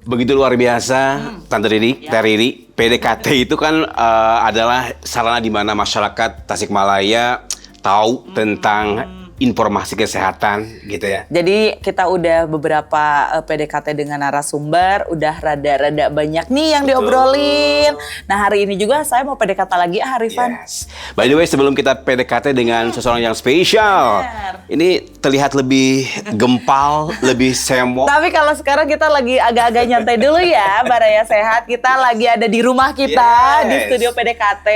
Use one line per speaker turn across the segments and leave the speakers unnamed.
Begitu luar biasa, Tante Riri, Teh Riri. PDKT itu kan adalah sarana di mana masyarakat Tasikmalaya tahu tentang informasi kesehatan gitu ya.
Jadi kita udah beberapa PDKT dengan narasumber, udah rada-rada banyak nih yang diobrolin. Nah hari ini juga saya mau PDKT lagi Arifan.
Yes. By the way, sebelum kita PDKT dengan seseorang yang spesial, ini terlihat lebih gempal, lebih semok.
Tapi kalau sekarang kita lagi agak-agak nyantai dulu ya, Baraya Sehat. Kita lagi ada di rumah kita, di studio PDKT.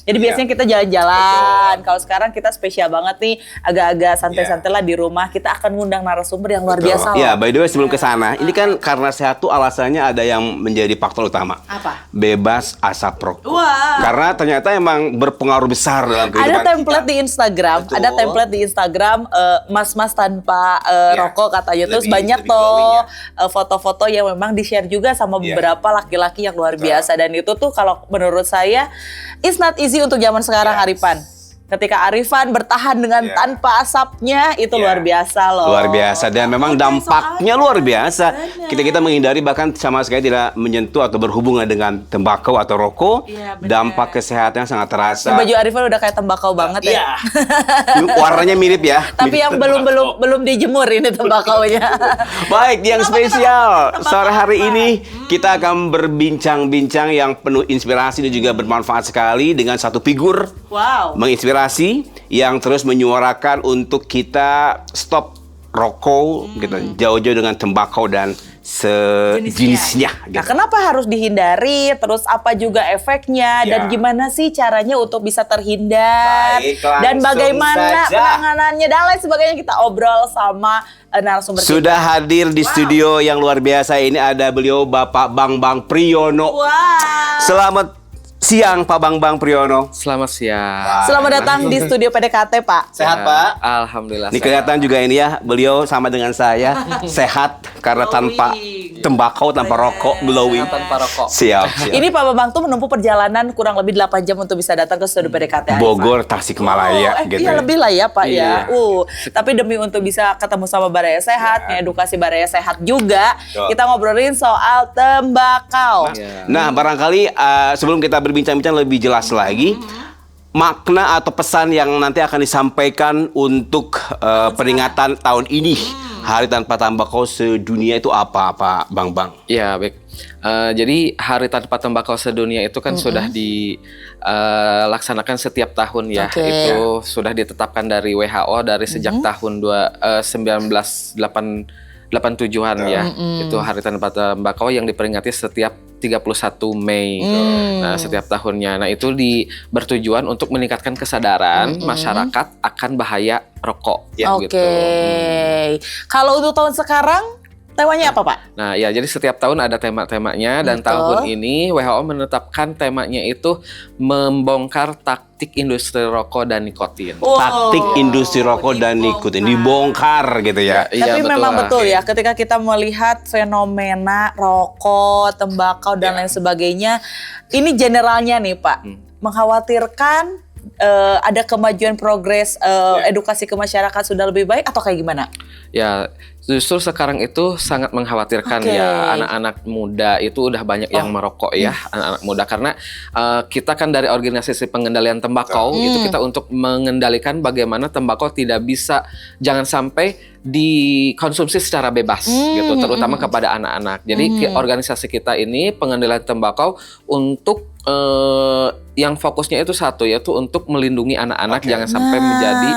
Jadi biasanya kita jalan-jalan. Kalau sekarang kita spesial banget nih, agak-agak santai-santai lah di rumah. Kita akan ngundang narasumber yang luar biasa loh.
Ya, by the way sebelum ke sana, ini kan karena sehat tuh alasannya ada yang menjadi faktor utama.
Apa?
Bebas asap rokok.
Wah.
Karena ternyata emang berpengaruh besar dalam kehidupan
Ada template
kita.
di Instagram,
Betul.
ada template di Instagram mas-mas tanpa rokok katanya. Terus
Lebih-
banyak
lebih
tuh
glowing
foto-foto yang memang di-share juga sama beberapa laki-laki yang luar biasa. Dan itu tuh kalau menurut saya it's not easy untuk zaman sekarang, Arifan. Ketika Arifan bertahan dengan tanpa asapnya, itu luar biasa loh.
Luar biasa dan memang dampaknya luar biasa. Kita menghindari bahkan sama sekali tidak menyentuh atau berhubungan dengan tembakau atau rokok. Dampak kesehatan sangat terasa.
Baju Arifan udah kayak tembakau banget ya.
Warnanya mirip ya.
Tapi yang belum dijemur ini tembakaunya.
Baik, yang spesial sore hari ini kita akan berbincang-bincang yang penuh inspirasi dan juga bermanfaat sekali dengan satu figur menginspirasi yang terus menyuarakan untuk kita stop rokok, gitu, jauh-jauh dengan tembakau dan sejenisnya.
Nah, kenapa harus dihindari? Terus apa juga efeknya? Dan gimana sih caranya untuk bisa terhindar?
Baik,
dan bagaimana
saja.
penanganannya dan lain sebagainya kita obrol sama narasumber kita.
Sudah hadir di studio yang luar biasa ini ada beliau Bapak Bang Priyono. Selamat siang Pak Bang Priyono.
Selamat siang.
Selamat datang di studio PDKT, Pak.
Sehat Pak?
Alhamdulillah.
Ini kelihatan juga ini ya, beliau sama dengan saya sehat karena tanpa tembakau, tanpa rokok, glowing.
Tanpa rokok.
Siap.
Ini Pak Bambang tuh menempuh perjalanan kurang lebih 8 jam untuk bisa datang ke studio PDKT.
Bogor, Tasikmalaya gitu.
Iya lebih lah ya Pak
Iya.
ya. Tapi demi untuk bisa ketemu sama Baraya Sehat, edukasi Baraya Sehat juga, kita ngobrolin soal tembakau.
Nah, barangkali sebelum kita berbincang-bincang lebih jelas lagi, makna atau pesan yang nanti akan disampaikan untuk peringatan tahun ini, Hari Tanpa Tembakau Sedunia itu apa, Pak Bang?
Ya, baik. Jadi Hari Tanpa Tembakau Sedunia itu kan sudah dilaksanakan setiap tahun ya. Itu sudah ditetapkan dari WHO dari sejak tahun 1987-an ya. Itu Hari Tanpa Tembakau yang diperingati setiap 31 Mei. Nah, setiap tahunnya. Nah, itu bertujuan untuk meningkatkan kesadaran masyarakat akan bahaya rokok. Gitu.
Kalau untuk tahun sekarang, temanya apa Pak?
Nah, ya jadi setiap tahun ada tema-temanya dan tahun ini WHO menetapkan temanya itu membongkar taktik industri rokok dan nikotin.
Taktik industri rokok dan nikotin dibongkar gitu ya.
Tapi memang betul ya, ketika kita melihat fenomena rokok, tembakau dan lain sebagainya, ini generalnya nih Pak, mengkhawatirkan ada kemajuan progres edukasi ke masyarakat sudah lebih baik atau kayak gimana?
Ya, justru sekarang itu sangat mengkhawatirkan ya, anak-anak muda itu udah banyak yang merokok ya, anak-anak muda, karena kita kan dari organisasi pengendalian tembakau itu kita untuk mengendalikan bagaimana tembakau tidak bisa, jangan sampai dikonsumsi secara bebas gitu, terutama kepada anak-anak. Jadi organisasi kita ini pengendalian tembakau untuk yang fokusnya itu satu, yaitu untuk melindungi anak-anak jangan sampai menjadi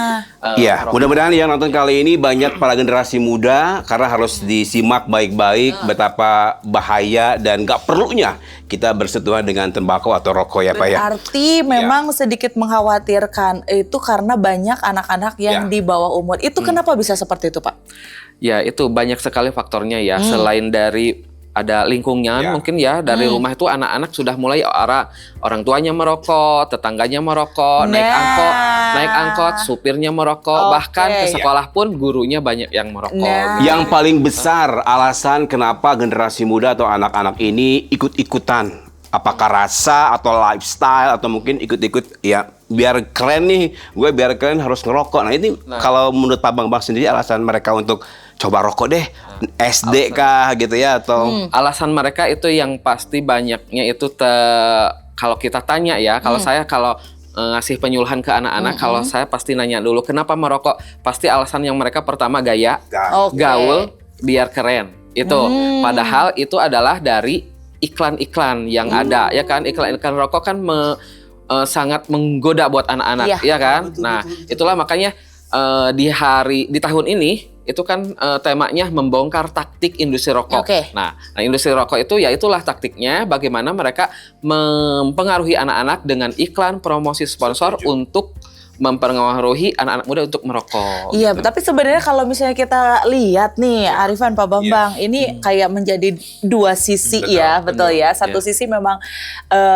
Iya, mudah-mudahan yang nonton kali ini banyak para generasi muda karena harus disimak baik-baik betapa bahaya dan nggak perlunya kita bersentuhan dengan tembakau atau rokok ya Pak ya.
Berarti memang sedikit mengkhawatirkan itu karena banyak anak-anak yang di bawah umur. Itu kenapa bisa seperti itu Pak?
Ya itu banyak sekali faktornya ya, selain dari ada lingkungan mungkin ya, dari rumah itu anak-anak sudah mulai orang tuanya merokok, tetangganya merokok, naik angkot, supirnya merokok, bahkan ke sekolah pun gurunya banyak yang merokok.
Yang paling besar alasan kenapa generasi muda atau anak-anak ini ikut-ikutan, apakah rasa atau lifestyle atau mungkin ikut-ikut ya biar keren nih, gue biar keren harus ngerokok. Nah ini kalau menurut Pak Bambang sendiri alasan mereka untuk coba rokok deh, SD kah gitu ya atau
alasan mereka itu yang pasti banyaknya itu kalau kita tanya ya, kalau saya kalau ngasih penyuluhan ke anak-anak, kalau saya pasti nanya dulu kenapa merokok. Pasti alasan yang mereka pertama gaya, gaul, biar keren. Itu padahal itu adalah dari iklan-iklan yang ada ya kan. Iklan-iklan rokok kan sangat menggoda buat anak-anak ya kan. Nah, itulah makanya di tahun ini itu kan temanya membongkar taktik industri rokok. Nah, industri rokok itu ya itulah taktiknya bagaimana mereka mempengaruhi anak-anak dengan iklan, promosi, sponsor untuk mempengaruhi anak-anak muda untuk merokok.
Iya, tapi sebenarnya kalau misalnya kita lihat nih, Arifan, Pak Bambang, ini kayak menjadi dua sisi betul ya. Satu sisi memang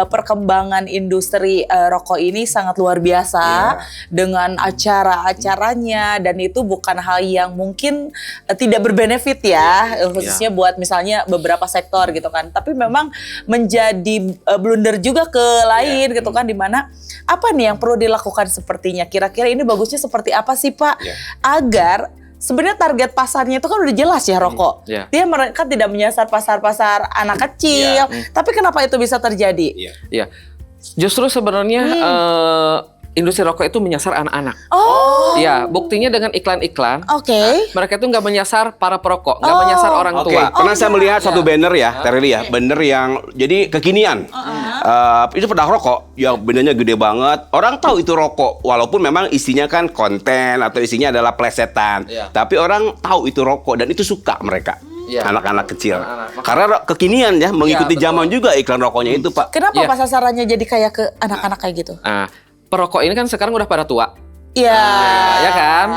perkembangan industri rokok ini sangat luar biasa dengan acara-acaranya, dan itu bukan hal yang mungkin tidak berbenefit ya, khususnya buat misalnya beberapa sektor gitu kan. Tapi memang menjadi blunder juga ke lain gitu kan, dimana apa nih yang perlu dilakukan sepertinya? Kira-kira ini bagusnya seperti apa sih Pak? Agar sebenarnya target pasarnya itu kan udah jelas ya rokok. Dia mereka tidak menyasar pasar-pasar anak kecil. Tapi kenapa itu bisa terjadi?
Justru sebenarnya industri rokok itu menyasar anak-anak. Ya, buktinya dengan iklan-iklan. Mereka itu nggak menyasar para perokok, nggak menyasar orang tua.
Pernah saya melihat satu banner ya, Tereli ya, banner yang jadi kekinian. Itu pedah rokok, yang bannernya gede banget. Orang tahu itu rokok, walaupun memang isinya kan konten atau isinya adalah plesetan. Tapi orang tahu itu rokok dan itu suka mereka. Anak-anak kecil. Karena kekinian ya, mengikuti zaman juga iklan rokoknya itu, Pak.
Kenapa Pak sasarannya jadi kayak ke anak-anak kayak gitu?
Perokok ini kan sekarang udah pada tua.
Ya
kan?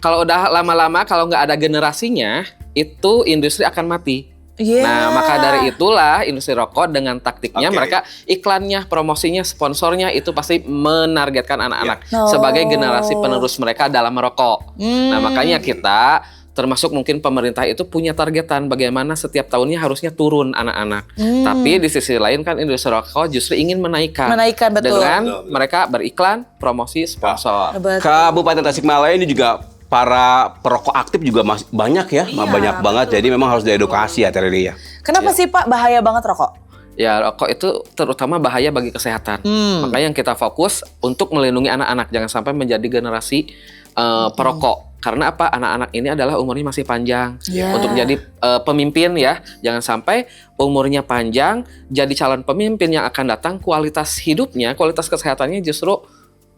Kalau udah lama-lama, kalau nggak ada generasinya, itu industri akan mati. Nah, maka dari itulah industri rokok dengan taktiknya mereka iklannya, promosinya, sponsornya itu pasti menargetkan anak-anak sebagai generasi penerus mereka dalam merokok. Nah, makanya kita termasuk mungkin pemerintah itu punya targetan bagaimana setiap tahunnya harusnya turun anak-anak. Tapi di sisi lain kan industri rokok justru ingin menaikkan
betul.
Dengan mereka beriklan, promosi, sponsor.
Kabupaten Tasikmalaya ini juga para perokok aktif juga banyak ya, banyak banget. Jadi memang harus diedukasi ya, Tereli ya.
Kenapa sih Pak bahaya banget rokok?
Ya, rokok itu terutama bahaya bagi kesehatan. Makanya yang kita fokus untuk melindungi anak-anak jangan sampai menjadi generasi perokok. Karena apa? Anak-anak ini adalah umurnya masih panjang untuk jadi pemimpin ya. Jangan sampai umurnya panjang jadi calon pemimpin yang akan datang kualitas hidupnya, kualitas kesehatannya justru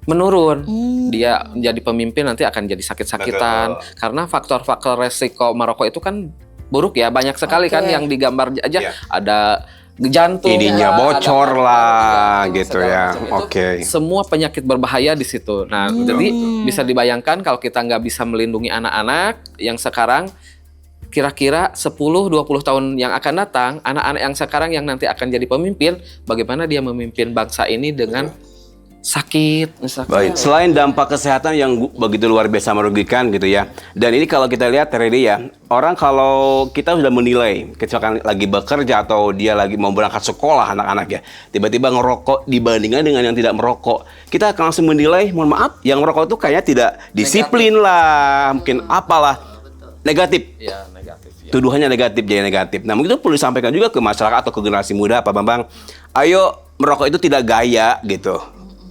menurun. Dia jadi pemimpin nanti akan jadi sakit-sakitan. Karena faktor-faktor resiko merokok itu kan buruk ya. Banyak sekali kan yang digambar aja ada jantung,
ininya bocor lah gitu ya.
Semua penyakit berbahaya di situ. Nah, jadi bisa dibayangkan kalau kita nggak bisa melindungi anak-anak yang sekarang, kira-kira 10-20 tahun yang akan datang, anak-anak yang sekarang yang nanti akan jadi pemimpin, bagaimana dia memimpin bangsa ini dengan sakit misalkan.
Baik, selain dampak kesehatan yang begitu luar biasa merugikan gitu ya. Dan ini kalau kita lihat Tereli ya, orang kalau kita sudah menilai kecelakaan lagi bekerja atau dia lagi mau berangkat sekolah anak-anak ya, tiba-tiba ngerokok dibandingkan dengan yang tidak merokok, kita akan langsung menilai, mohon maaf, yang merokok itu kayaknya tidak disiplin lah, mungkin apalah, negatif. Tuduhannya negatif, jadi negatif. Nah, mungkin itu perlu disampaikan juga ke masyarakat atau ke generasi muda, Pak Bambang. Ayo, merokok itu tidak gaya gitu.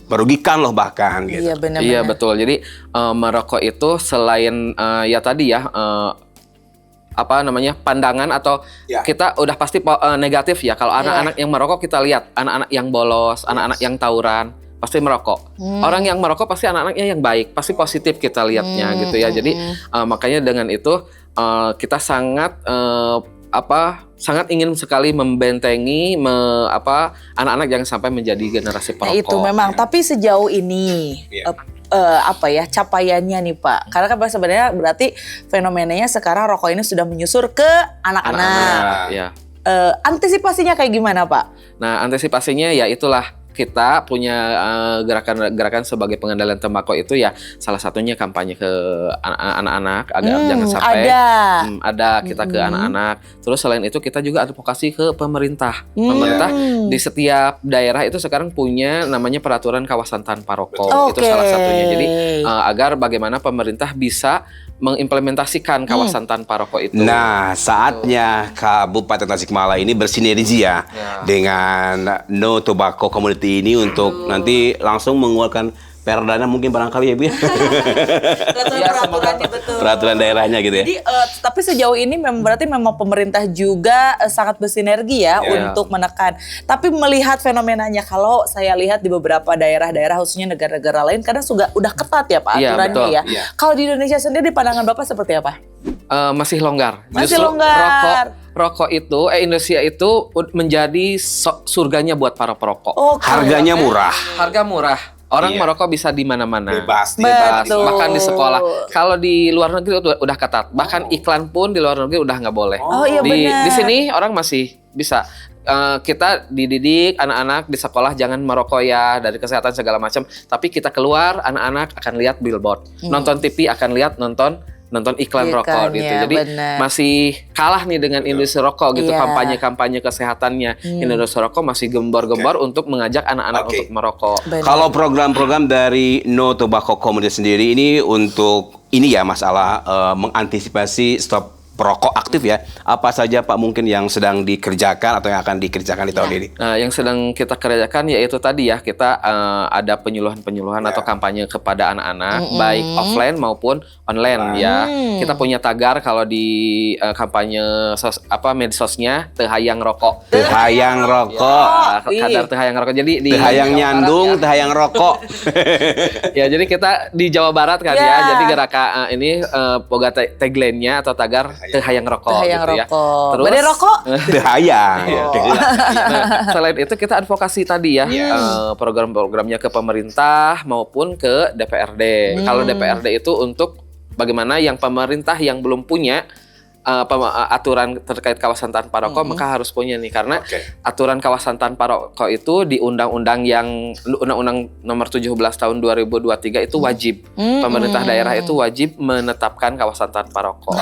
Merugikan loh bahkan gitu.
Iya benar.
Iya betul. Jadi merokok itu selain ya tadi ya apa namanya pandangan atau kita udah pasti negatif ya. Kalau anak-anak yang merokok kita lihat anak-anak yang bolos, anak-anak yang tauran pasti merokok. Orang yang merokok pasti anak-anaknya yang baik, pasti positif kita lihatnya gitu ya. Jadi makanya dengan itu kita sangat sangat ingin sekali membentengi anak-anak jangan sampai menjadi generasi perokok.
Nah, itu memang. Tapi sejauh ini capaiannya nih Pak? Karena kan sebenarnya berarti fenomenanya sekarang rokok ini sudah menyusur ke anak-anak.
Ya.
Antisipasinya kayak gimana Pak?
Nah, antisipasinya ya itulah kita punya gerakan-gerakan sebagai pengendalian tembakau itu ya salah satunya kampanye ke anak-anak agar jangan sampai ada kita ke anak-anak. Terus selain itu kita juga advokasi ke pemerintah. Pemerintah di setiap daerah itu sekarang punya namanya peraturan kawasan tanpa rokok. Itu salah satunya. Jadi agar bagaimana pemerintah bisa mengimplementasikan kawasan tanpa rokok itu.
Nah, saatnya Kabupaten Tasikmalaya ini bersinergi ya dengan No Tobacco Community ini untuk nanti langsung mengeluarkan perdana mungkin barangkali ya Bu.
Peraturannya betul.
Peraturan daerahnya gitu ya.
Jadi tapi sejauh ini berarti memang pemerintah juga sangat bersinergi ya untuk menekan. Tapi melihat fenomenanya, kalau saya lihat di beberapa daerah-daerah khususnya negara-negara lain kadang udah ketat ya Pak aturannya ya. Kalau di Indonesia sendiri pandangan Bapak seperti apa?
Masih longgar.
Masih longgar.
Rokok itu, Indonesia itu menjadi surganya buat para perokok.
Harganya murah.
Harga murah. Orang merokok bisa di mana-mana.
Bebas.
Bahkan di sekolah. Kalau di luar negeri udah ketat. Bahkan iklan pun di luar negeri udah nggak boleh. Di sini orang masih bisa. Kita dididik anak-anak di sekolah jangan merokok ya, dari kesehatan segala macam. Tapi kita keluar, anak-anak akan lihat billboard. Nonton TV akan lihat nonton iklan rokok gitu. Jadi masih kalah nih dengan industri rokok gitu. Kampanye-kampanye kesehatannya. Industri rokok masih gembor-gembor untuk mengajak anak-anak untuk merokok.
Kalau program-program dari No Tobacco Community sendiri ini untuk ini ya masalah mengantisipasi stop perokok aktif ya. Apa saja Pak mungkin yang sedang dikerjakan atau yang akan dikerjakan di tahun ini?
Nah, yang sedang kita kerjakan yaitu tadi ya, kita ada penyuluhan-penyuluhan atau kampanye kepada anak-anak baik offline maupun online ya. Kita punya tagar kalau di kampanye medsosnya Tehayang Rokok.
Tehayang rokok.
Kadar Tehayang Rokok. Jadi di
Tehayang nyandung, Tehayang rokok.
Ya, jadi kita di Jawa Barat kan ya. Jadi gerakan ini boga tagline-nya atau tagar Tehayang Rokok.
Tehayang
gitu
rokok.
Ya. Terus
Beda rokok?
Tehayang.
Nah, selain itu kita advokasi tadi ya, program-programnya ke pemerintah maupun ke DPRD. Kalau DPRD itu untuk bagaimana yang pemerintah yang belum punya aturan terkait kawasan tanpa rokok maka harus punya nih, karena aturan kawasan tanpa rokok itu di undang-undang nomor 17 tahun 2023 itu wajib. Pemerintah daerah itu wajib menetapkan kawasan tanpa rokok.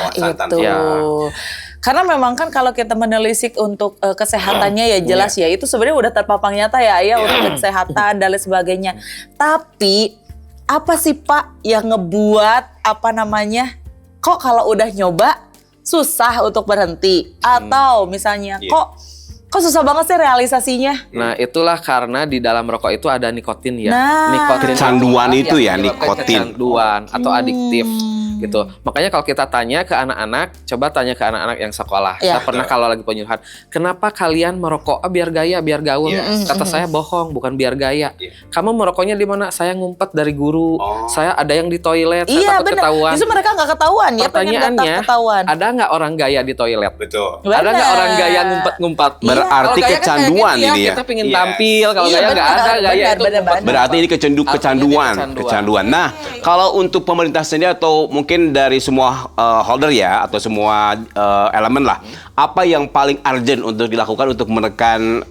Karena memang kan kalau kita menelisik untuk kesehatannya ya jelas ya itu sebenarnya udah terpapang nyata ya untuk kesehatan dan lain sebagainya. Tapi apa sih Pak yang ngebuat kok kalau udah nyoba susah untuk berhenti, atau misalnya kok susah banget sih realisasinya?
Nah, itulah karena di dalam rokok itu ada nikotin ya.
Nikotin kecanduan itu ya, nikotin.
Kecanduan atau adiktif gitu. Makanya kalau kita tanya ke anak-anak, coba tanya ke anak-anak yang sekolah. Saya pernah kalau lagi penyuluhan, kenapa kalian merokok? Biar gaya, biar gaul. Kata saya bohong, bukan biar gaya. Kamu merokoknya di mana? Saya ngumpet dari guru. Saya ada yang di toilet. Saya takut ketahuan.
Justru mereka nggak ketahuan ya.
Pertanyaannya, ada nggak orang gaya di toilet?
Betul.
Ada nggak orang gaya ngumpet-ngumpet?
Berarti kecanduan ini ya.
Kita pengen tampil, kalau gaya nggak ada gaya itu.
Berarti ini kecanduan. Nah, kalau untuk pemerintah sendiri atau mungkin dari semua holder ya atau semua elemen lah, apa yang paling urgent untuk dilakukan untuk menekan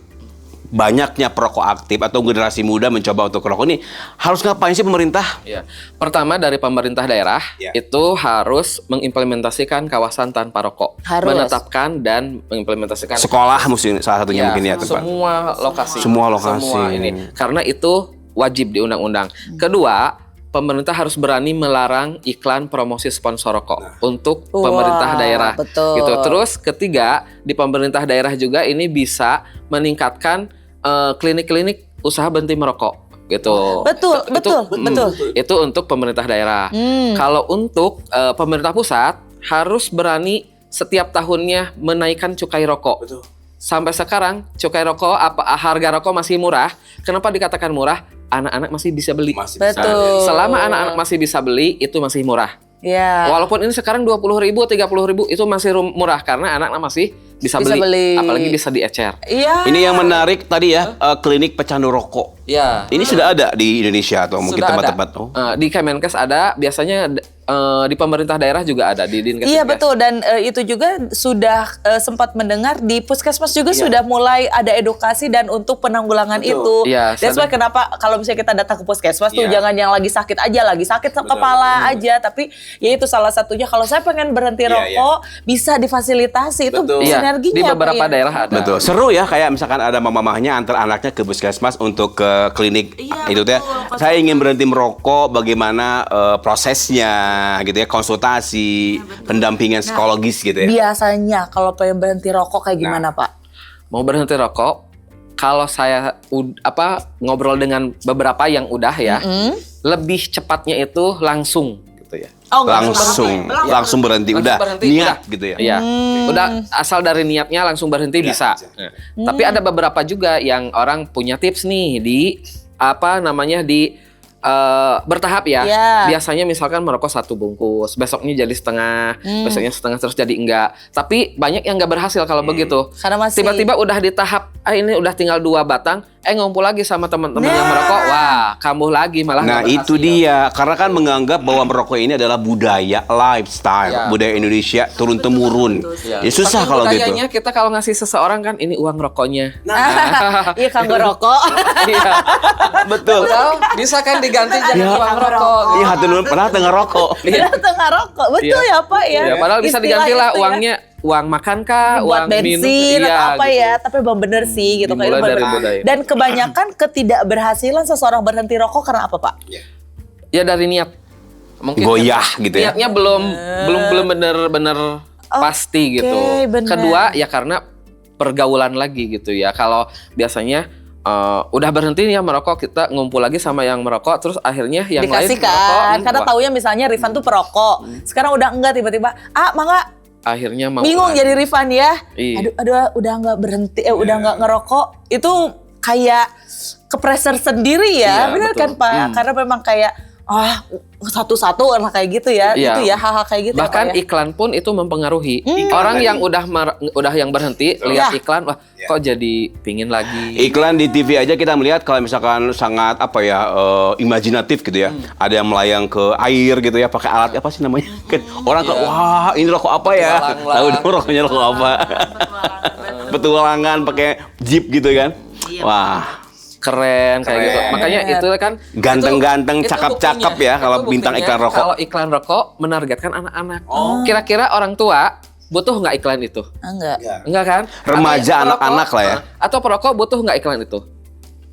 banyaknya perokok aktif atau generasi muda mencoba untuk rokok ini, harus ngapain sih pemerintah?
Pertama dari pemerintah daerah itu harus mengimplementasikan kawasan tanpa rokok, menetapkan dan mengimplementasikan
sekolah mungkin salah satunya mungkin ya tempat.
Semua lokasi ini karena itu wajib di undang-undang. Kedua, pemerintah harus berani melarang iklan promosi sponsor rokok untuk pemerintah daerah. Gitu. Terus ketiga, di pemerintah daerah juga ini bisa meningkatkan klinik-klinik usaha berhenti merokok gitu.
Betul.
Itu untuk pemerintah daerah. Kalau untuk pemerintah pusat harus berani setiap tahunnya menaikkan cukai rokok. Sampai sekarang cukai rokok harga rokok masih murah. Kenapa dikatakan murah? Anak-anak masih bisa beli.
Betul.
Selama anak-anak masih bisa beli, itu masih murah. Walaupun ini sekarang 20.000, 30.000 itu masih murah karena anak-anak masih bisa beli. Apalagi bisa diecer.
Ini yang menarik tadi ya, klinik pecandu rokok. Ini sudah ada di Indonesia atau mungkin tempat-tempat?
Di Kemenkes ada, biasanya di pemerintah daerah juga ada di Dinkes.
Iya betul, dan itu juga sudah sempat mendengar di puskesmas juga sudah mulai ada edukasi dan untuk penanggulangan itu.
Iya,
That's why kenapa kalau misalnya kita datang ke puskesmas tuh jangan yang lagi sakit kepala aja, tapi ya itu salah satunya kalau saya pengen berhenti rokok bisa difasilitasi itu sinerginya.
Di beberapa daerah ada.
Betul. Seru ya, kayak misalkan ada mamahnya antar anaknya ke puskesmas untuk ke klinik itu teh. Saya ingin berhenti merokok, bagaimana prosesnya gitu ya, konsultasi, pendampingan psikologis gitu ya.
Biasanya kalau pengen berhenti rokok kayak gimana, Pak?
Mau berhenti rokok, kalau saya ngobrol dengan beberapa yang udah ya, lebih cepatnya itu langsung gitu ya.
Oh,
langsung berhenti, udah niat gitu ya.
Iya. Udah asal dari niatnya langsung berhenti bisa. Nah, tapi ada beberapa juga yang orang punya tips nih di bertahap ya. Biasanya misalkan merokok 1 bungkus, besoknya jadi setengah, besoknya setengah terus jadi enggak. Tapi banyak yang enggak berhasil kalau begitu.
Karena masih
tiba-tiba udah di tahap ini udah tinggal 2 batang, ngumpul lagi sama teman-teman yang merokok, wah kambuh lagi malah.
Nah itu dia, karena kan menganggap bahwa merokok ini adalah budaya, lifestyle, budaya Indonesia turun temurun. Ya susah kalau gitu.
Budayanya kita kalau ngasih seseorang kan ini uang rokoknya.
Iya kan ngerokok.
Iya.
Betul.
Bisa kan diganti jadi uang rokok.
Iya, hati nurun pernah tengah rokok.
Tengah rokok, betul ya Pak ya.
Padahal bisa diganti lah uangnya. Uang makan kah,
buat
uang
bensin
minum,
atau apa
gitu.
ya, tapi belum bener sih gitu kayak
dari budaya.
Dan kebanyakan ketidakberhasilan seseorang berhenti rokok karena apa, Pak?
Ya dari niat. Mungkin
goyah gitu ya.
Niatnya belum bener-bener pasti gitu.
Bener.
Kedua ya karena pergaulan lagi gitu ya. Kalau biasanya udah berhenti ya merokok, kita ngumpul lagi sama yang merokok, terus akhirnya yang
dikasih
lain merokok.
Karena taunya misalnya Rifan tuh perokok. Sekarang udah enggak, tiba-tiba mangga.
Akhirnya mau
bingung jadi Rifan ya.
Iya.
Aduh udah nggak berhenti, udah nggak ngerokok. Itu kayak kepreser sendiri ya, benar kan Pak? Karena memang kayak satu-satu lah kayak gitu ya.
Iya.
Itu ya hal-hal kayak gitu.
Bahkan
ya,
iklan pun itu mempengaruhi. Orang yang udah yang berhenti lihat iklan, wah kok jadi pingin lagi.
Iklan di TV aja kita melihat kalau misalkan sangat imajinatif gitu ya. Ada yang melayang ke air gitu ya, pakai alat apa sih namanya? Orang wah ini rokok apa ya? Tahu dong rokoknya rokok apa? Petualangan pakai jeep gitu kan. Wah.
Keren kayak gitu. Makanya itu kan
ganteng-ganteng, cakep-cakep ya kalau bintang iklan rokok.
Kalau iklan rokok menargetkan anak-anak. Kira-kira orang tua butuh nggak iklan itu? Enggak kan?
Remaja, anak-anak lah ya.
Atau perokok butuh nggak iklan itu?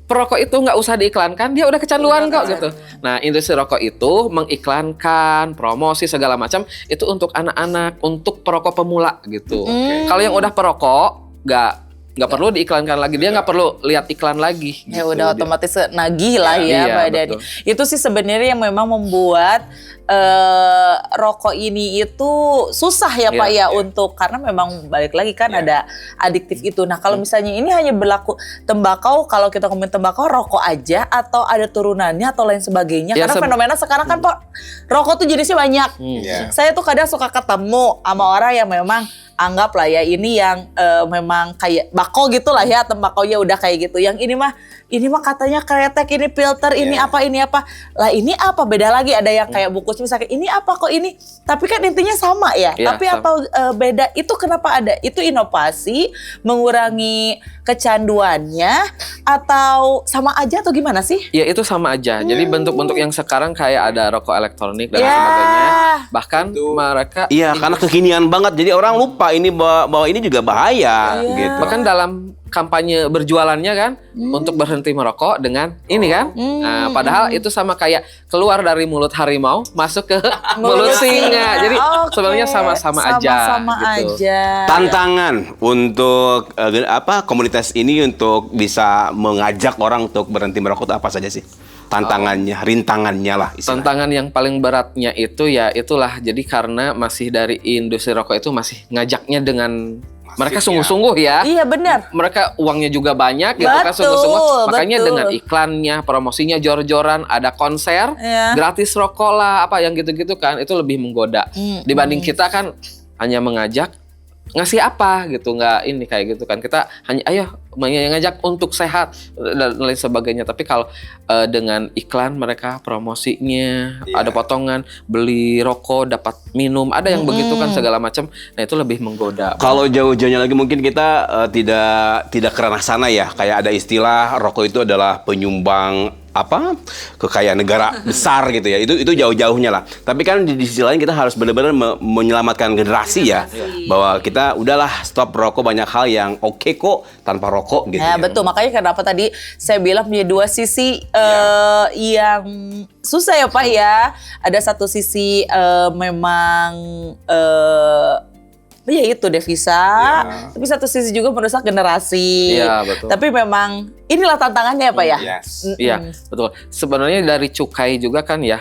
Perokok itu nggak usah diiklankan, dia udah kecanduan kok gitu. Nah, industri rokok itu mengiklankan, promosi segala macam itu untuk anak-anak, untuk perokok pemula gitu. Kalau yang udah perokok nggak perlu diiklankan lagi, dia nggak perlu lihat iklan lagi.
Ya udah otomatis nagih lah ya Pak Dani. Itu sih sebenarnya yang memang membuat rokok ini itu susah ya Pak ya untuk, karena memang balik lagi kan ada adiktif itu. Nah kalau misalnya ini hanya berlaku tembakau, kalau kita ngomongin tembakau rokok aja atau ada turunannya atau lain sebagainya, karena fenomena sekarang kan Pak rokok tuh jenisnya banyak. Saya tuh kadang suka ketemu sama orang yang memang anggap lah ya ini yang memang kayak bako gitu lah ya, tembakaunya udah kayak gitu. Yang ini mah katanya kretek, ini filter, ini apa. Lah ini apa, beda lagi, ada yang kayak bungkus misalnya ini apa kok ini. Tapi kan intinya sama ya. Tapi apa beda itu, kenapa ada? Itu inovasi mengurangi kecanduannya atau sama aja atau gimana sih?
Ya itu sama aja. Jadi bentuk-bentuk yang sekarang kayak ada rokok elektronik dan sebagainya. Bahkan mereka
karena kekinian banget. Jadi orang lupa ini bahwa ini juga bahaya gitu.
Bahkan dalam kampanye berjualannya kan untuk berhenti merokok dengan ini kan. Nah, padahal itu sama kayak keluar dari mulut harimau masuk ke mulut singa. Jadi sebenarnya sama-sama aja.
Tantangan untuk komunitas ini untuk bisa mengajak orang untuk berhenti merokok itu apa saja sih? Tantangannya, rintangannya lah istilahnya.
Tantangan yang paling beratnya itu ya itulah. Jadi karena masih dari industri rokok itu masih ngajaknya dengan mereka sungguh-sungguh ya.
Iya benar.
Mereka uangnya juga banyak gitu kan, sungguh-sungguh. Makanya dengan iklannya, promosinya jor-joran, ada konser, gratis rokok lah, apa yang gitu-gitu kan, itu lebih menggoda. Dibanding kita kan hanya mengajak, ngasih apa gitu, nggak ini kayak gitu kan. Kita hanya ayo mengajak untuk sehat dan lain sebagainya. Tapi kalau dengan iklan mereka promosinya ada potongan, beli rokok dapat minum, ada yang begitu kan segala macam. Nah itu lebih menggoda.
Kalau jauh-jauhnya lagi mungkin kita tidak ke ranah sana ya. Kayak ada istilah rokok itu adalah penyumbang kekayaan negara besar gitu ya. Itu jauh-jauhnya lah. Tapi kan di sisi lain kita harus benar-benar menyelamatkan generasi ya. Bahwa kita udahlah stop rokok, banyak hal yang oke kok tanpa rokok gitu.
Ya, betul. Makanya kenapa tadi saya bilang punya dua sisi yang susah ya Pak ya. Ada satu sisi memang ya itu devisa, tapi satu sisi juga merusak generasi.
Iya, betul.
Tapi memang inilah tantangannya ya Pak ya.
Iya, betul. Sebenarnya dari cukai juga kan ya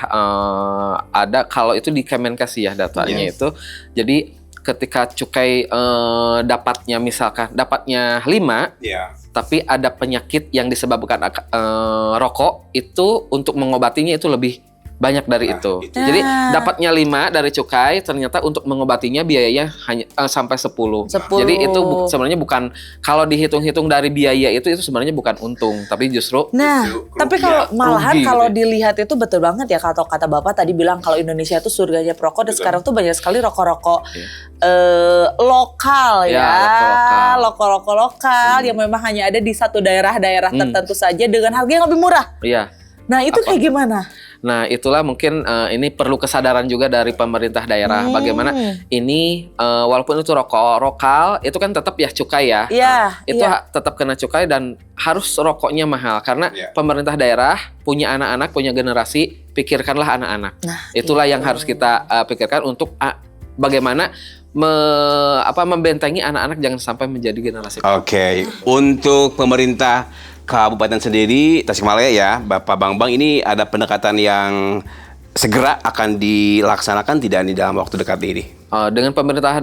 ada, kalau itu di Kemenkes ya datanya itu. Jadi ketika cukai dapatnya misalkan dapatnya 5, tapi ada penyakit yang disebabkan rokok, itu untuk mengobatinya itu lebih banyak dari itu. Jadi dapatnya 5 dari cukai, ternyata untuk mengobatinya biayanya hanya sampai 10. Jadi itu sebenarnya bukan, kalau dihitung-hitung dari biaya itu sebenarnya bukan untung, tapi justru
tapi kalau malahan
rugi
kalau
gitu.
dilihat itu betul banget ya kata Bapak tadi bilang kalau Indonesia itu surganya perokok, dan sekarang tuh banyak sekali rokok-rokok lokal ya. Rokok-rokok lokal yang memang hanya ada di satu daerah-daerah tertentu saja dengan harga yang lebih murah.
Iya.
Nah, itu kayak gimana?
Nah, itulah mungkin ini perlu kesadaran juga dari pemerintah daerah. Bagaimana ini walaupun itu rokok lokal, itu kan tetap ya cukai ya. Itu tetap kena cukai dan harus rokoknya mahal. Karena pemerintah daerah punya anak-anak, punya generasi, pikirkanlah anak-anak. Itulah yang harus kita pikirkan untuk bagaimana membentengi anak-anak jangan sampai menjadi generasi.
Oke. Untuk pemerintah Kabupaten sendiri, Tasikmalaya ya, Bapak Bambang, ini ada pendekatan yang segera akan dilaksanakan tidak di dalam waktu dekat ini?
Dengan pemerintah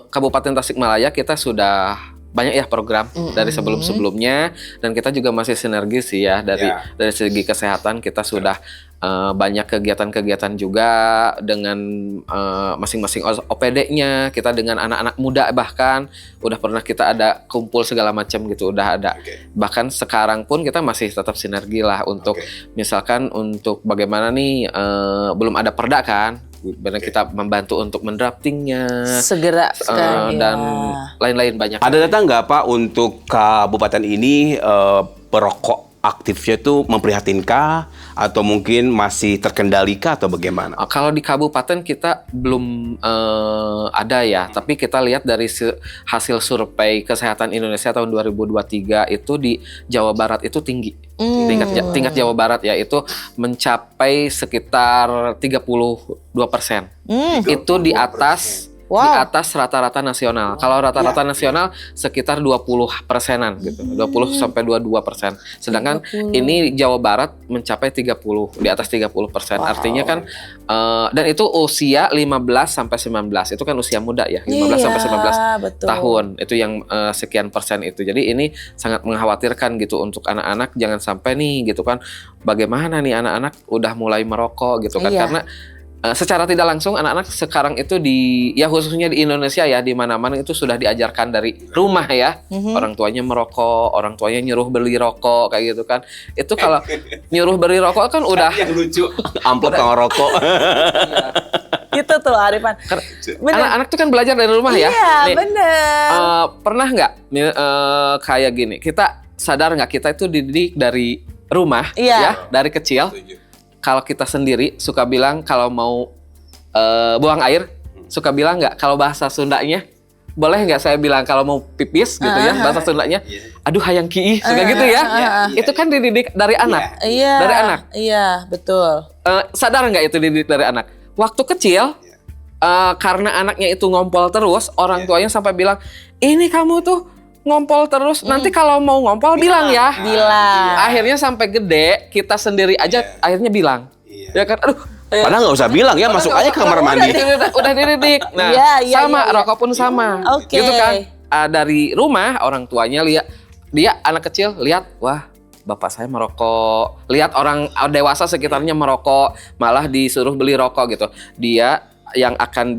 Kabupaten Tasikmalaya kita sudah banyak ya program dari sebelum-sebelumnya, dan kita juga masih sinergis sih ya dari segi kesehatan. Kita sudah banyak kegiatan-kegiatan juga dengan masing-masing OPD-nya. Kita dengan anak-anak muda bahkan udah pernah kita ada kumpul segala macam gitu, udah ada. Bahkan sekarang pun kita masih tetap sinergi lah untuk misalkan untuk bagaimana nih belum ada perda kan, benar kita membantu untuk mendraftingnya
segera
dan lain-lain banyak.
Ada data nggak Pak untuk kabupaten ini perokok aktifnya itu memprihatinkah atau mungkin masih terkendalikah atau bagaimana?
Kalau di kabupaten kita belum ada ya, tapi kita lihat dari hasil survei kesehatan Indonesia tahun 2023 itu di Jawa Barat itu tinggi. Tingkat Jawa Barat ya itu mencapai sekitar 32%. Itu di atas di atas rata-rata nasional. Kalau rata-rata nasional sekitar 20%-an gitu. 20 sampai 22%. Sedangkan ini Jawa Barat mencapai 30, di atas 30%. Artinya kan dan itu usia 15 sampai 19. Itu kan usia muda ya, 15 sampai 19 tahun. Itu yang sekian persen itu. Jadi ini sangat mengkhawatirkan gitu untuk anak-anak, jangan sampai nih gitu kan. Bagaimana nih anak-anak udah mulai merokok gitu kan. Karena secara tidak langsung anak-anak sekarang itu ya khususnya di Indonesia ya, di mana-mana itu sudah diajarkan dari rumah ya. Orang tuanya merokok, orang tuanya nyuruh beli rokok kayak gitu kan. Itu kalau nyuruh beli rokok kan udah
yang lucu, amplop sama rokok.
Itu tuh Arifan.
Anak-anak tuh kan belajar dari rumah ya.
Iya, bener.
Pernah nggak kayak gini? Kita sadar nggak kita itu dididik dari rumah ya, dari kecil. Kalau kita sendiri suka bilang kalau mau buang air, suka bilang nggak kalau bahasa Sundanya, boleh nggak saya bilang kalau mau pipis gitu ya, bahasa Sundanya, aduh hayang kiih, suka gitu ya. Itu kan dididik dari anak. Dari anak.
Iya, betul.
Sadar nggak itu dididik dari anak? Waktu kecil, karena anaknya itu ngompol terus, orang tuanya sampai bilang, ini kamu tuh ngompol terus, nanti kalau mau ngompol bilang ya. Akhirnya sampai gede, kita sendiri aja akhirnya bilang. Ya kan, aduh.
Padahal nggak usah bilang ya, masuk aja ke kamar mandi.
Udah dididik. Nah, sama, rokok pun sama. Gitu kan. Dari rumah, orang tuanya lihat, dia anak kecil lihat, wah bapak saya merokok. Lihat orang dewasa sekitarnya merokok, malah disuruh beli rokok gitu. Dia yang akan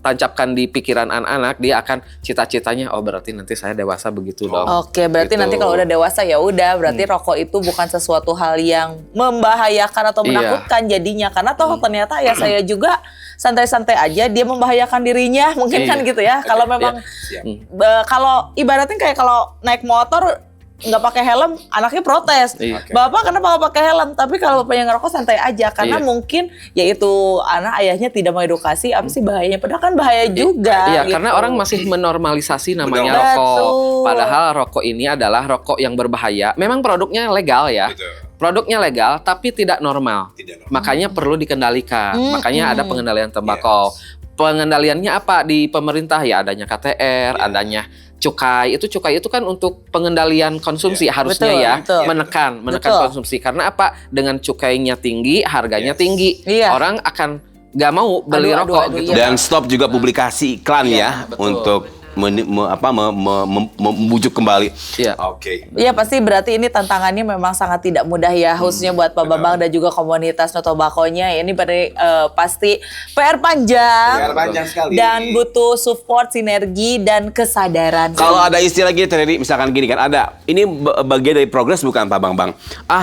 tancapkan di pikiran anak-anak, dia akan cita-citanya, oh berarti nanti saya dewasa begitu dong.
Oke, berarti
Gitu.
nanti kalau udah dewasa ya udah, berarti rokok itu bukan sesuatu hal yang membahayakan atau menakutkan jadinya, karena toh ternyata ya saya juga santai-santai aja, dia membahayakan dirinya, mungkin kan gitu ya. Kalau memang kalau ibaratnya kayak kalau naik motor nggak pakai helm, anaknya protes. Bapak kenapa nggak pakai helm? Tapi kalau bapaknya ngerokok santai aja, karena mungkin yaitu anak ayahnya tidak mengedukasi apa sih bahayanya. Padahal kan bahaya juga.
Iya,
gitu.
karena orang masih menormalisasi namanya
Betul.
rokok.
Betul.
Padahal rokok ini adalah rokok yang berbahaya. Memang produknya legal ya. Produknya legal tapi tidak normal. Makanya perlu dikendalikan. Makanya ada pengendalian tembakau. Pengendaliannya apa di pemerintah ya, adanya KTR, adanya cukai itu kan untuk pengendalian konsumsi harusnya
Betul,
ya,
betul.
menekan
Betul.
konsumsi. Karena apa? Dengan cukainya tinggi, harganya tinggi,
Iya.
orang akan nggak mau beli
Aduh,
rokok
aduh,
gitu.
iya.
Dan stop juga publikasi iklan ya
betul.
untuk membujuk kembali.
Iya.
Oke.
Iya pasti berarti ini tantangannya memang sangat tidak mudah ya, khususnya buat Pak Bambang dan juga komunitas Notobakonya. Ini pasti PR panjang,
PR panjang sekali.
dan butuh support, sinergi dan kesadaran.
Kalau ada istilah gitu, Riri, misalkan gini kan, ada ini bagian dari progres bukan Pak Bambang?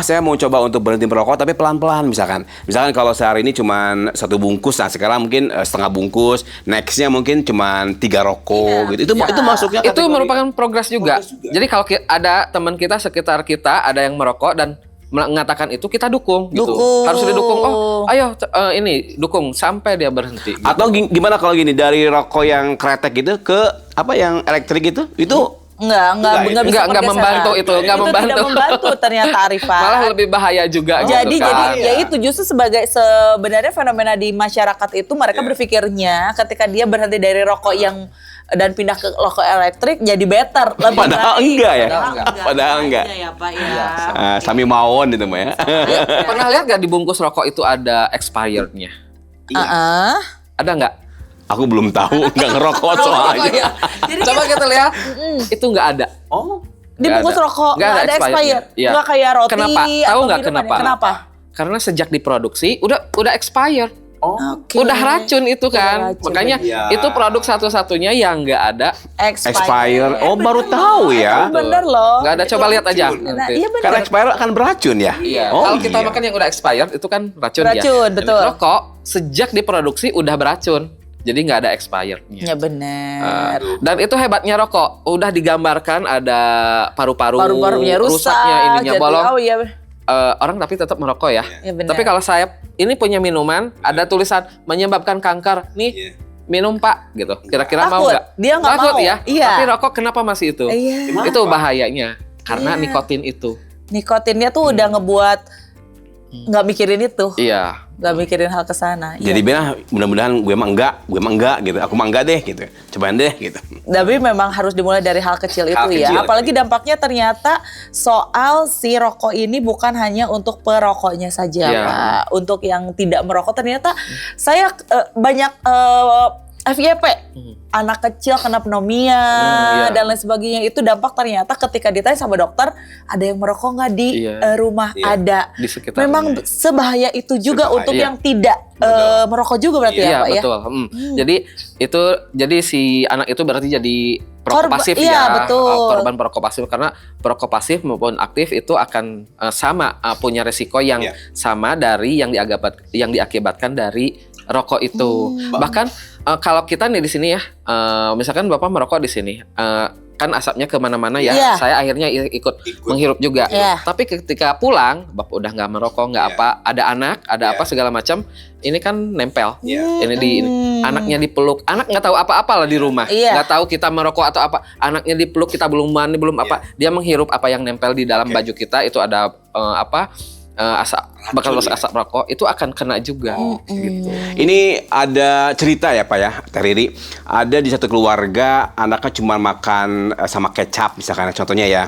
Saya mau coba untuk berhenti merokok tapi pelan-pelan misalkan. Misalkan kalau sehari ini cuma 1 bungkus, nah sekarang mungkin setengah bungkus, nextnya mungkin cuma 3 rokok gitu. Itu masuknya
Itu
kategori-
merupakan progres juga. Jadi kalau ada teman kita sekitar kita ada yang merokok dan mengatakan itu, kita dukung gitu.
Dukung.
Harus didukung. Oh, ayo ini dukung sampai dia berhenti. Gitu.
Atau gimana kalau gini, dari rokok yang kretek gitu ke apa yang elektrik gitu, itu
Enggak bisa
Enggak
pergeseran.
membantu itu, enggak membantu.
Tidak membantu ternyata Arifan.
Malah lebih bahaya juga
Jadi
gitu kan.
ya itu justru sebenarnya fenomena di masyarakat itu mereka berpikirnya ketika dia berhenti dari rokok yang dan pindah ke rokok elektrik jadi better. Lebih
padahal
baik.
enggak ya.
Padahal
Padahal enggak.
Iya ya Pak ya.
Sami mawon itu mah ya.
Pernah lihat gak di bungkus rokok itu ada expirednya? Ada nggak?
Aku belum tahu, nggak ngerokok soalnya.
Coba kita lihat. Itu nggak ada.
Di
Nggak
bungkus
ada.
rokok
Nggak
nggak
ada
ada
expired-nya.
expired.
Iya.
Nggak kayak roti.
Kenapa? Tahu
atau
nggak
minuman.
kenapa?
Kenapa?
Karena sejak diproduksi udah expired.
Oke.
Udah racun itu kan.
racun.
Makanya
Iya.
itu produk satu-satunya yang nggak ada.
Expired. Oh, baru tahu ya.
Bener loh.
Nggak ada, coba lihat aja.
Nah,
nanti.
iya bener.
Karena expired akan beracun ya.
Iya.
Oh,
Kalau kita
iya.
makan yang udah expired itu kan racun ya.
Racun, betul.
Rokok sejak diproduksi udah beracun. Jadi nggak ada expirednya.
Ya bener.
Dan itu hebatnya rokok. Udah digambarkan ada paru-paru
Paru-parunya rusak.
rusaknya, ininya
jadi,
bolong.
Oh iya.
Orang tapi tetap merokok ya.
Ya, benar.
Tapi kalau saya ini punya minuman, ada tulisan menyebabkan kanker. Nih, minum Pak, gitu. Kira-kira mau
Takut.
nggak?
Dia nggak
Takut
mau.
ya.
Iya.
Tapi rokok kenapa masih itu?
Iya.
Itu bahayanya. Karena
Iya.
nikotin itu.
Nikotinnya tuh udah ngebuat nggak mikirin itu.
Iya.
Nggak mikirin hal kesana.
Jadi bilang mudah-mudahan gue mah enggak gitu. Aku mah enggak deh gitu. Cobain deh gitu.
Tapi memang harus dimulai dari hal kecil itu
Hal
ya.
kecil.
Apalagi dampaknya ternyata soal si rokok ini bukan hanya untuk perokoknya saja,
Iya.
Pak. Untuk yang tidak merokok ternyata saya banyak FYP. Anak kecil kena pneumonia
Iya.
dan lain sebagainya. Itu dampak ternyata ketika ditanya sama dokter, ada yang merokok nggak di
Iya.
rumah?
Iya.
Ada.
Di sekitarnya.
Memang sebahaya itu juga
Sebahaya.
untuk
Iya.
yang tidak merokok juga berarti
Iya,
ya Pak ya?
betul. Jadi si anak itu berarti jadi perokok
Korban-
pasif
iya,
ya.
betul.
Korban perokok pasif, karena perokok pasif maupun aktif itu akan sama punya resiko yang
Iya.
sama dari yang diakibatkan dari rokok itu. Bahkan kalau kita nih di sini ya, misalkan Bapak merokok di sini, kan asapnya kemana-mana ya.
Iya.
Saya akhirnya ikut menghirup juga.
Iya.
Tapi ketika pulang, Bapak udah nggak merokok, nggak
Iya.
apa, ada anak, ada
Iya.
apa segala macam, ini kan nempel.
Iya.
Ini anaknya dipeluk, anak nggak tahu apa-apa lah di rumah,
Iya.
nggak tahu kita merokok atau apa. Anaknya dipeluk, kita belum mandi, belum apa, dia menghirup apa yang nempel di dalam baju kita, itu ada asap, bakal asap rokok, itu akan kena juga. Gitu.
Ini ada cerita ya Pak ya, Teh Riri. Ada di satu keluarga anaknya cuma makan sama kecap misalkan contohnya ya.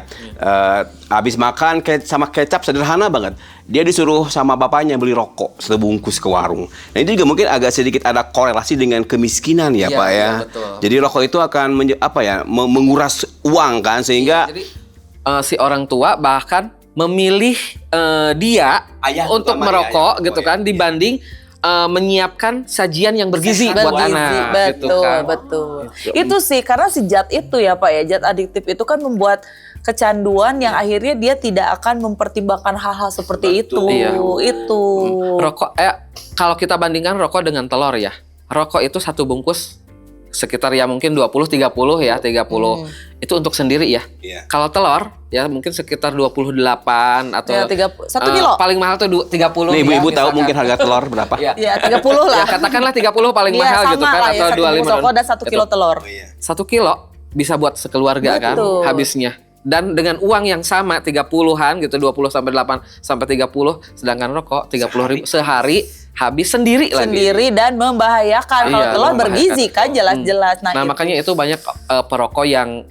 Habis makan sama kecap sederhana banget. Dia disuruh sama bapaknya beli rokok 1 bungkus ke warung. Nah itu juga mungkin agak sedikit ada korelasi dengan kemiskinan ya
Iya,
Pak ya.
iya, betul.
Jadi rokok itu akan menguras uang kan sehingga
Jadi si orang tua bahkan memilih dia
Ayah
untuk
terutama ya,
merokok
ayah,
gitu
ya.
kan, dibanding menyiapkan sajian yang bergizi buat anak.
Betul,
gitu kan.
betul. Itu sih karena si zat itu ya Pak ya, zat adiktif itu kan membuat kecanduan yang akhirnya dia tidak akan mempertimbangkan hal-hal seperti itu.
Iya.
Itu.
Rokok, kalau kita bandingkan rokok dengan telur ya, rokok itu satu bungkus sekitar ya mungkin 20-30 ya, 30 itu untuk sendiri ya.
Iya.
Kalau telur ya mungkin sekitar 28 atau
Ya, 1 kilo.
paling mahal tuh 30.
Nih ibu-ibu
ya,
tahu
misalkan.
mungkin harga telur berapa?
Iya.
Ya 30 lah.
Ya katakanlah 30 paling
Iya,
mahal
sama
gitu kan
lah ya,
atau
1
25
bungkus rokok dan 1 kilo telur.
1 kilo bisa buat sekeluarga kan
Betul.
habisnya. Dan dengan uang yang sama 30-an gitu 20 sampai 8 sampai 30 sedangkan rokok 30.000 sehari habis sendiri lagi.
Sendiri dan membahayakan. Kalau
Iya,
telur
membahayakan.
bergizi kan jelas-jelas.
Nah, makanya itu banyak perokok yang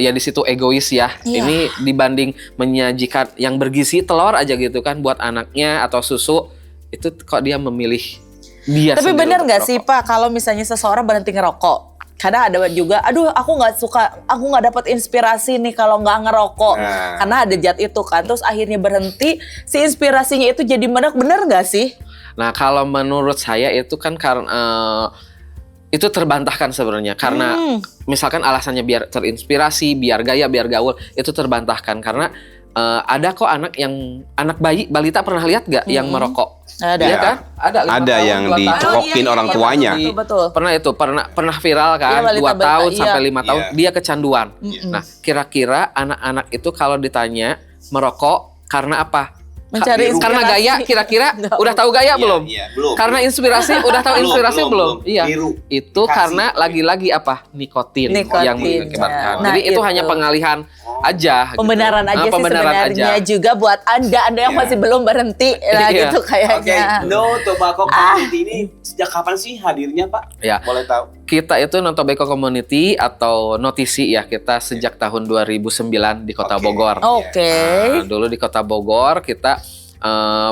ya di situ egois ya.
Iya.
Ini dibanding menyajikan yang bergizi telur aja gitu kan buat anaknya atau susu, itu kok dia memilih dia.
Tapi
sendiri
benar
untuk
nggak sih
merokok.
Pak kalau misalnya seseorang berhenti ngerokok? Kadang ada juga, aduh aku nggak dapat inspirasi nih kalau nggak ngerokok.
Nah.
Karena ada zat itu kan, terus akhirnya berhenti, si inspirasinya itu jadi benar nggak sih?
Nah, kalau menurut saya itu kan karena itu terbantahkan sebenarnya karena misalkan alasannya biar terinspirasi, biar gaya, biar gaul, itu terbantahkan karena ada kok anak bayi balita pernah lihat gak yang merokok?
Ada.
Iya kan? Ada 5
Ada
tahun,
yang
2 tahun.
dicokokin orang tuanya.
Betul.
Pernah viral
Iya,
kan,
balita,
2 tahun
iya.
sampai 5 tahun
Iya.
dia kecanduan. Nah, kira-kira anak-anak itu kalau ditanya merokok karena apa?
Mencari
Karena
inspirasi.
gaya, kira-kira udah tahu gaya belum?
Iya, belum.
Karena inspirasi udah tahu
Belum,
inspirasi
belum,
belum?
belum.
Iya.
Niru.
Itu
Kasih.
karena lagi-lagi apa? Nikotin yang mengakibatkan.
Nah,
Jadi itu
itu.
hanya pengalihan aja.
Pembenaran
gitu.
aja sih
Pembenaran
sebenarnya
aja.
juga buat Anda yang
Iya.
masih belum berhenti. Nah
Iya.
gitu
Oke,
kayaknya.
No Tobacco Community ini sejak kapan sih hadirnya Pak?
Ya.
Boleh tahu?
Kita itu No Tobacco Community atau Notisi ya, kita sejak tahun 2009 di Kota
Oke.
Bogor.
Oke.
Nah, dulu di Kota Bogor kita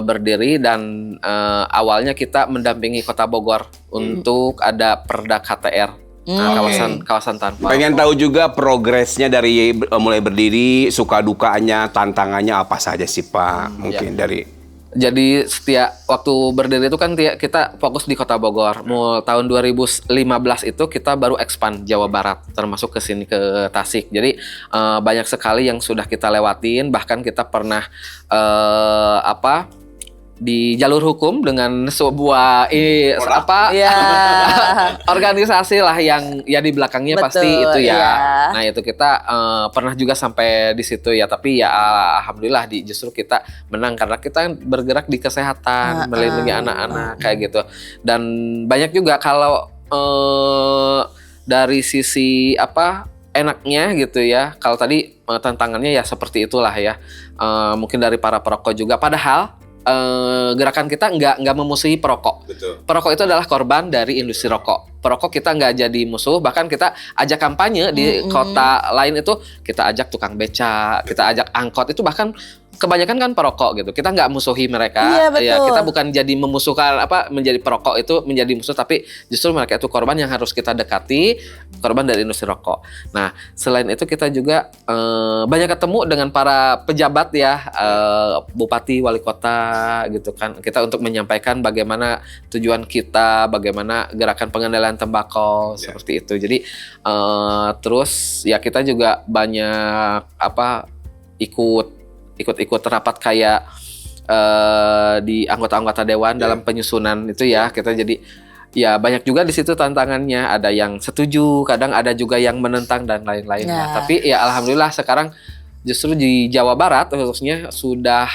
berdiri dan awalnya kita mendampingi Kota Bogor untuk ada Perda KTR. Kawasan tanpa
Pengen
rokok.
tahu juga progresnya dari mulai berdiri, suka dukanya, tantangannya apa saja sih Pak? Mungkin dari
Jadi setiap waktu berdiri itu kan kita fokus di Kota Bogor. Mulai tahun 2015 itu kita baru expand Jawa Barat, termasuk ke sini ke Tasik. Jadi banyak sekali yang sudah kita lewatin. Bahkan kita pernah di jalur hukum dengan sebuah
Iya.
organisasi lah yang ya di belakangnya
Betul,
pasti itu ya.
iya.
Nah itu kita pernah juga sampai di situ ya. Tapi ya alhamdulillah justru kita menang karena kita bergerak di kesehatan, melindungi anak-anak kayak gitu. Dan banyak juga kalau dari sisi enaknya gitu ya. Kalau tadi tantangannya ya seperti itulah ya. Mungkin dari para perokok juga. Padahal gerakan kita nggak memusuhi perokok.
Betul.
Perokok itu adalah korban dari industri rokok. Perokok kita nggak jadi musuh, bahkan kita ajak kampanye di kota lain itu kita ajak tukang beca, kita ajak angkot itu bahkan kebanyakan kan perokok gitu. Kita nggak musuhi mereka.
Iya, betul.
Ya, kita bukan jadi memusuhkan menjadi perokok itu menjadi musuh, tapi justru mereka itu korban yang harus kita dekati, korban dari industri rokok. Nah, selain itu kita juga banyak ketemu dengan para pejabat ya, bupati, wali kota gitu kan. Kita untuk menyampaikan bagaimana tujuan kita, bagaimana gerakan pengendalian tembakau seperti itu. Jadi terus ya kita juga banyak ikut rapat kayak di anggota-anggota dewan dalam penyusunan itu ya. Kita jadi ya banyak juga di situ tantangannya. Ada yang setuju, kadang ada juga yang menentang dan lain-lainnya.
Ya.
Tapi ya alhamdulillah sekarang justru di Jawa Barat khususnya sudah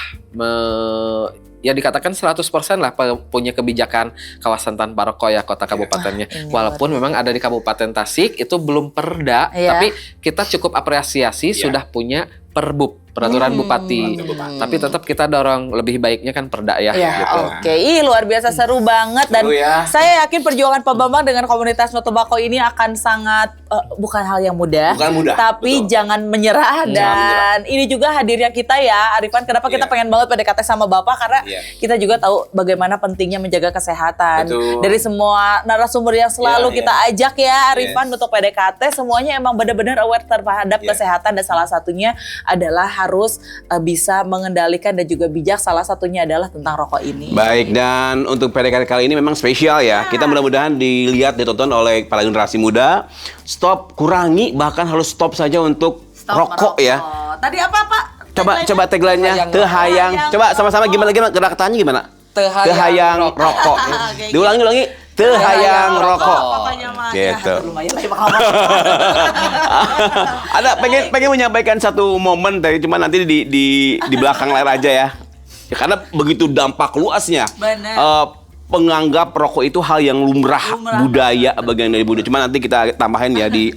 ya dikatakan 100% lah punya kebijakan kawasan tanpa rokok ya kota kabupatennya. Walaupun memang ada di Kabupaten Tasik itu belum perda,
Iya.
tapi kita cukup apresiasi sudah punya Perbub, peraturan bupati. Tapi tetap kita dorong lebih baiknya kan perda ya.
Ya,
gitu.
oke. Ih, luar biasa seru banget dan
Seru ya.
saya yakin perjuangan Pak Bambang dengan komunitas No Tobacco ini akan sangat bukan hal yang mudah.
Bukan mudah,
Tapi
betul.
jangan menyerah dan ini juga hadirnya kita ya, Arifan. Kenapa kita
Iya.
pengen banget PDKT sama Bapak karena
Iya.
kita juga tahu bagaimana pentingnya menjaga kesehatan.
Betul.
Dari semua narasumber yang selalu
Iya,
kita ajak ya, Arifan
Yes.
untuk PDKT semuanya emang benar-benar aware terhadap
Iya.
kesehatan dan salah satunya adalah harus bisa mengendalikan dan juga bijak. Salah satunya adalah tentang rokok ini.
Baik, dan untuk PDKT kali ini memang spesial ya. Kita mudah-mudahan dilihat, ditonton oleh para generasi muda. Stop, kurangi, bahkan harus stop saja untuk rokok ya.
Tadi apa Pak?
Coba tagline-nya Tehayang. Coba sama-sama gimana gerakannya gimana? Tehayang rokok. Diulangi. Tehayang rokok. Gitu. Ada pengen menyampaikan satu momen tadi, cuma nanti di belakang layar aja ya. Ya, karena begitu dampak luasnya. Penganggap rokok itu hal yang lumrah. Budaya, bagian dari budaya. Cuma nanti kita tambahin ya di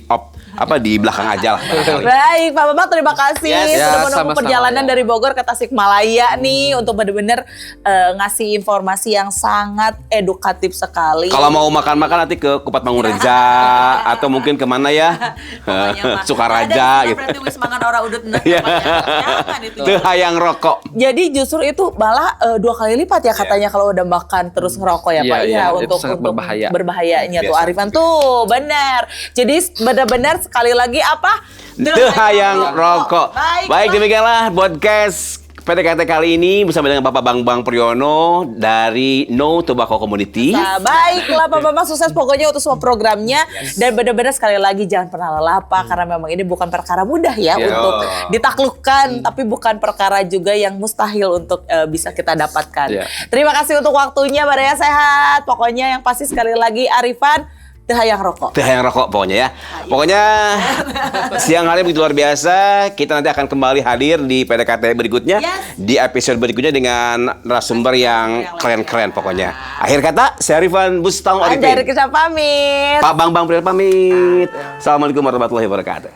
belakang aja lah.
Baik, Pak Bambang, terima kasih sudah menempuh
sama-sama,
perjalanan dari Bogor ke Tasikmalaya nih untuk benar-benar ngasih informasi yang sangat edukatif sekali.
Kalau mau makan-makan nanti ke Kupat Mangunreja atau mungkin kemana ya? Sukaraja gitu.
Berarti wis mangan ora udut bener.
Tehayang rokok.
Jadi justru itu malah 2 kali lipat ya katanya kalau udah makan terus ngerokok ya Pak.
Iya, itu
untuk
sangat berbahaya.
Berbahayanya tuh
Biasa.
Arifan tuh benar. Jadi benar-benar sekali lagi apa?
Tehayang rokok.
Baik,
Baik, demikianlah podcast PDKT kali ini bersama dengan Bapak Bambang Priyono dari No Tobacco Community.
Nah, baiklah Pak Bambang, sukses pokoknya untuk semua programnya. Dan benar-benar sekali lagi jangan pernah lelah Pak, karena memang ini bukan perkara mudah ya untuk ditaklukkan, tapi bukan perkara juga yang mustahil untuk bisa kita dapatkan. Terima kasih untuk waktunya, Baraya sehat. Pokoknya yang pasti sekali lagi Arifan, Tehayang rokok.
Tehayang rokok pokoknya ya. Pokoknya siang hari begitu luar biasa. Kita nanti akan kembali hadir di PDKT berikutnya. Di episode berikutnya dengan narasumber yang keren-keren pokoknya. Akhir kata, saya Arifan Bustang Arifin.
Dari kita pamit.
Pak Bambang Priyono pamit. Assalamualaikum warahmatullahi wabarakatuh.